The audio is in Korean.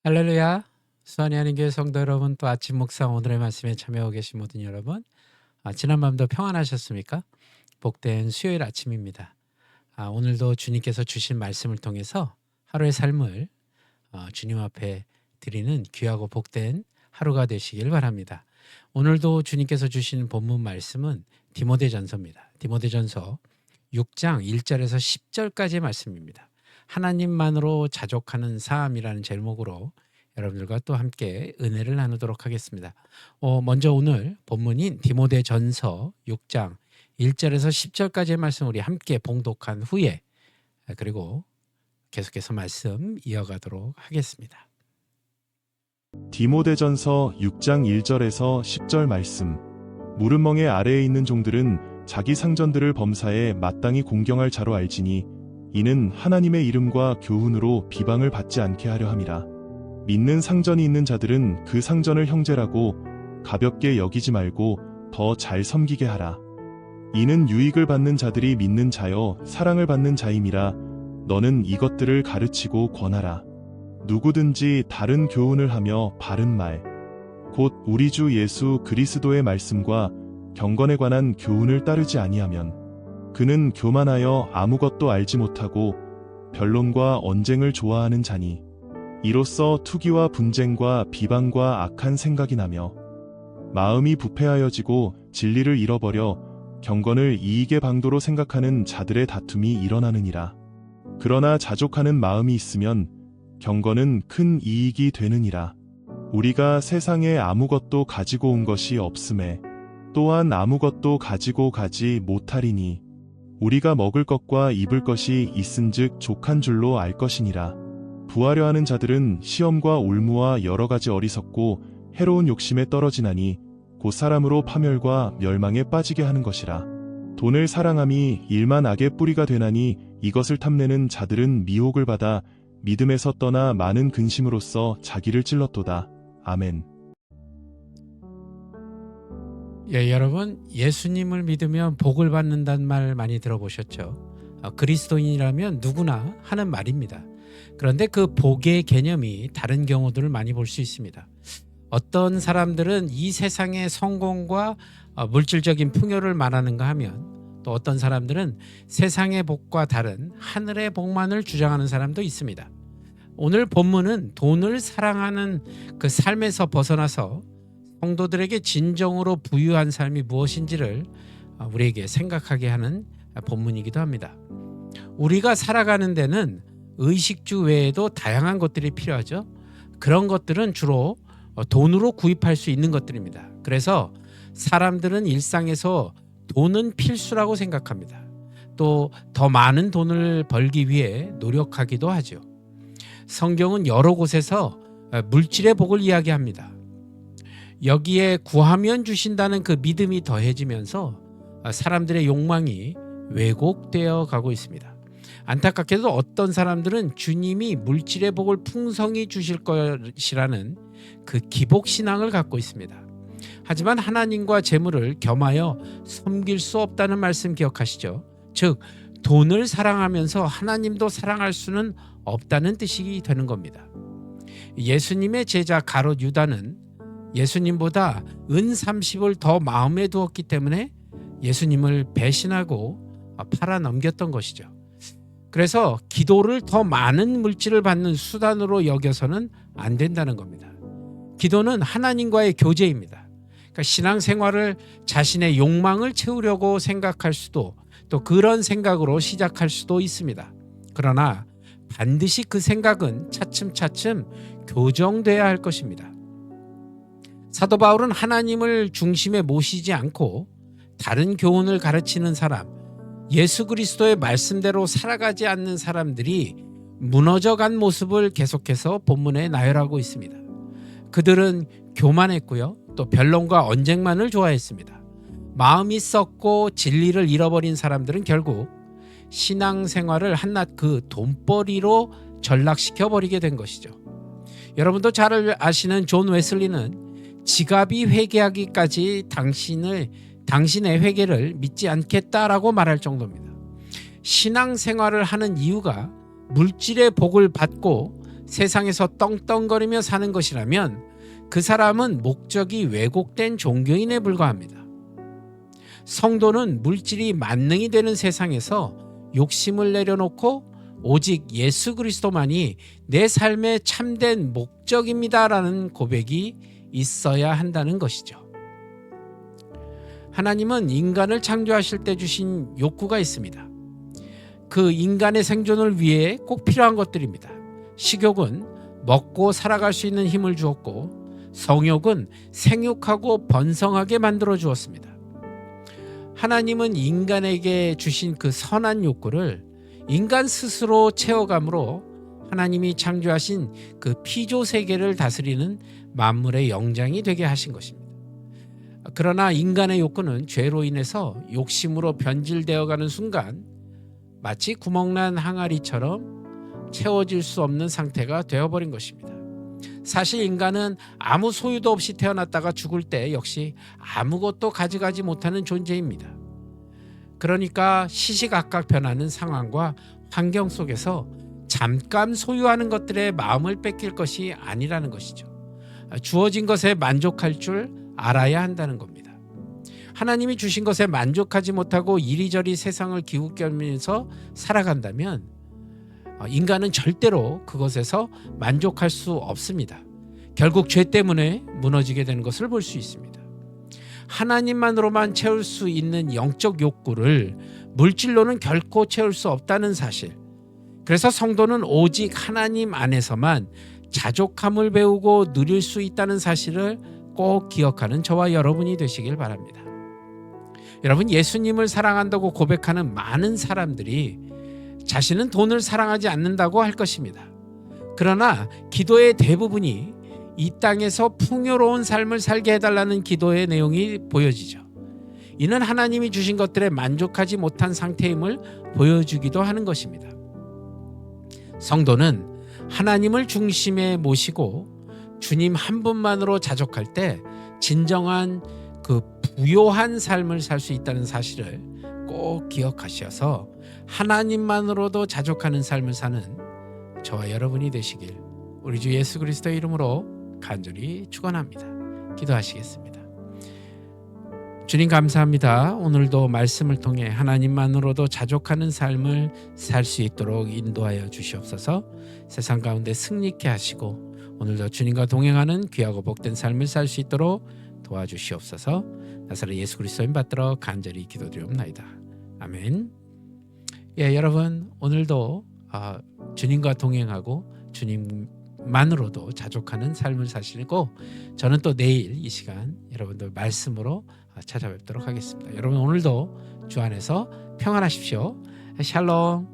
할렐루야. 수원이 하나님교회 성도 여러분, 또 아침 묵상 오늘의 말씀에 참여하고 계신 모든 여러분, 지난 밤도 평안하셨습니까? 복된 수요일 아침입니다. 오늘도 주님께서 주신 말씀을 통해서 하루의 삶을 주님 앞에 드리는 귀하고 복된 하루가 되시길 바랍니다. 오늘도 주님께서 주신 본문 말씀은 디모데전서입니다. 디모데전서 6장 1절에서 10절까지의 말씀입니다. 하나님만으로 자족하는 삶이라는 제목으로 여러분들과 또 함께 은혜를 나누도록 하겠습니다. 먼저 오늘 본문인 디모데전서 6장 1절에서 10절까지의 말씀 우리 함께 봉독한 후에 그리고 계속해서 말씀 이어가도록 하겠습니다. 디모데전서 6장 1절에서 10절 말씀. 무릇멍에 아래에 있는 종들은 자기 상전들을 범사에 마땅히 공경할 자로 알지니 이는 하나님의 이름과 교훈으로 비방을 받지 않게 하려 함이라. 믿는 상전이 있는 자들은 그 상전을 형제라고 가볍게 여기지 말고 더 잘 섬기게 하라. 이는 유익을 받는 자들이 믿는 자여 사랑을 받는 자임이라. 너는 이것들을 가르치고 권하라. 누구든지 다른 교훈을 하며 바른 말, 곧 우리 주 예수 그리스도의 말씀과 경건에 관한 교훈을 따르지 아니하면 그는 교만하여 아무것도 알지 못하고 변론과 언쟁을 좋아하는 자니 이로써 투기와 분쟁과 비방과 악한 생각이 나며 마음이 부패하여지고 진리를 잃어버려 경건을 이익의 방도로 생각하는 자들의 다툼이 일어나느니라. 그러나 자족하는 마음이 있으면 경건은 큰 이익이 되느니라. 우리가 세상에 아무것도 가지고 온 것이 없음에 또한 아무것도 가지고 가지 못하리니 우리가 먹을 것과 입을 것이 있은즉 족한 줄로 알 것이니라. 부하려 하는 자들은 시험과 올무와 여러 가지 어리석고 해로운 욕심에 떨어지나니 곧 사람으로 파멸과 멸망에 빠지게 하는 것이라. 돈을 사랑함이 일만 악의 뿌리가 되나니 이것을 탐내는 자들은 미혹을 받아 믿음에서 떠나 많은 근심으로써 자기를 찔렀도다. 아멘. 여러분, 예수님을 믿으면 복을 받는다는 말 많이 들어보셨죠? 그리스도인이라면 누구나 하는 말입니다. 그런데 그 복의 개념이 다른 경우들을 많이 볼 수 있습니다. 어떤 사람들은 이 세상의 성공과 물질적인 풍요를 말하는가 하면 또 어떤 사람들은 세상의 복과 다른 하늘의 복만을 주장하는 사람도 있습니다. 오늘 본문은 돈을 사랑하는 그 삶에서 벗어나서 성도들에게 진정으로 부유한 삶이 무엇인지를 우리에게 생각하게 하는 본문이기도 합니다. 우리가 살아가는 데는 의식주 외에도 다양한 것들이 필요하죠. 그런 것들은 주로 돈으로 구입할 수 있는 것들입니다. 그래서 사람들은 일상에서 돈은 필수라고 생각합니다. 또 더 많은 돈을 벌기 위해 노력하기도 하죠. 성경은 여러 곳에서 물질의 복을 이야기합니다. 여기에 구하면 주신다는 그 믿음이 더해지면서 사람들의 욕망이 왜곡되어 가고 있습니다. 안타깝게도 어떤 사람들은 주님이 물질의 복을 풍성히 주실 것이라는 그 기복신앙을 갖고 있습니다. 하지만 하나님과 재물을 겸하여 섬길 수 없다는 말씀 기억하시죠? 즉 돈을 사랑하면서 하나님도 사랑할 수는 없다는 뜻이 되는 겁니다. 예수님의 제자 가롯 유다는 예수님보다 은 30을 더 마음에 두었기 때문에 예수님을 배신하고 팔아 넘겼던 것이죠. 그래서 기도를 더 많은 물질을 받는 수단으로 여겨서는 안 된다는 겁니다. 기도는 하나님과의 교제입니다. 그러니까 신앙생활을 자신의 욕망을 채우려고 생각할 수도 또 그런 생각으로 시작할 수도 있습니다. 그러나 반드시 그 생각은 차츰차츰 교정돼야 할 것입니다. 사도 바울은 하나님을 중심에 모시지 않고 다른 교훈을 가르치는 사람, 예수 그리스도의 말씀대로 살아가지 않는 사람들이 무너져간 모습을 계속해서 본문에 나열하고 있습니다. 그들은 교만했고요. 또 변론과 언쟁만을 좋아했습니다. 마음이 썩고 진리를 잃어버린 사람들은 결국 신앙생활을 한낱 그 돈벌이로 전락시켜버리게 된 것이죠. 여러분도 잘 아시는 존 웨슬리는 지갑이 회개하기까지 당신의 회개를 믿지 않겠다라고 말할 정도입니다. 신앙생활을 하는 이유가 물질의 복을 받고 세상에서 떵떵거리며 사는 것이라면 그 사람은 목적이 왜곡된 종교인에 불과합니다. 성도는 물질이 만능이 되는 세상에서 욕심을 내려놓고 오직 예수 그리스도만이 내 삶의 참된 목적입니다라는 고백이 있어야 한다는 것이죠. 하나님은 인간을 창조하실 때 주신 욕구가 있습니다. 그 인간의 생존을 위해 꼭 필요한 것들입니다. 식욕은 먹고 살아갈 수 있는 힘을 주었고, 성욕은 생육하고 번성하게 만들어 주었습니다. 하나님은 인간에게 주신 그 선한 욕구를 인간 스스로 채워감으로 하나님이 창조하신 그 피조 세계를 다스리는 만물의 영장이 되게 하신 것입니다. 그러나 인간의 욕구는 죄로 인해서 욕심으로 변질되어가는 순간 마치 구멍난 항아리처럼 채워질 수 없는 상태가 되어버린 것입니다. 사실 인간은 아무 소유도 없이 태어났다가 죽을 때 역시 아무것도 가져가지 못하는 존재입니다. 그러니까 시시각각 변하는 상황과 환경 속에서 잠깐 소유하는 것들에 마음을 뺏길 것이 아니라는 것이죠. 주어진 것에 만족할 줄 알아야 한다는 겁니다. 하나님이 주신 것에 만족하지 못하고 이리저리 세상을 기웃거리면서 살아간다면 인간은 절대로 그것에서 만족할 수 없습니다. 결국 죄 때문에 무너지게 되는 것을 볼 수 있습니다. 하나님만으로만 채울 수 있는 영적 욕구를 물질로는 결코 채울 수 없다는 사실. 그래서 성도는 오직 하나님 안에서만 자족함을 배우고 누릴 수 있다는 사실을 꼭 기억하는 저와 여러분이 되시길 바랍니다. 여러분, 예수님을 사랑한다고 고백하는 많은 사람들이 자신은 돈을 사랑하지 않는다고 할 것입니다. 그러나 기도의 대부분이 이 땅에서 풍요로운 삶을 살게 해달라는 기도의 내용이 보여지죠. 이는 하나님이 주신 것들에 만족하지 못한 상태임을 보여주기도 하는 것입니다. 성도는 하나님을 중심에 모시고 주님 한 분만으로 자족할 때 진정한 그 부요한 삶을 살 수 있다는 사실을 꼭 기억하셔서 하나님만으로도 자족하는 삶을 사는 저와 여러분이 되시길 우리 주 예수 그리스도의 이름으로 간절히 축원합니다. 기도하시겠습니다. 주님 감사합니다. 오늘도 말씀을 통해 하나님만으로도 자족하는 삶을 살 수 있도록 인도하여 주시옵소서. 세상 가운데 승리케 하시고 오늘도 주님과 동행하는 귀하고 복된 삶을 살 수 있도록 도와주시옵소서. 나사렛 예수 그리스도 이름 받들어 간절히 기도드리옵나이다. 아멘. 여러분, 오늘도 주님과 동행하고 주님만으로도 자족하는 삶을 사시고 저는 또 내일 이 시간 여러분들 말씀으로 찾아뵙도록 하겠습니다. 여러분, 오늘도 주 안에서 평안하십시오. 샬롬.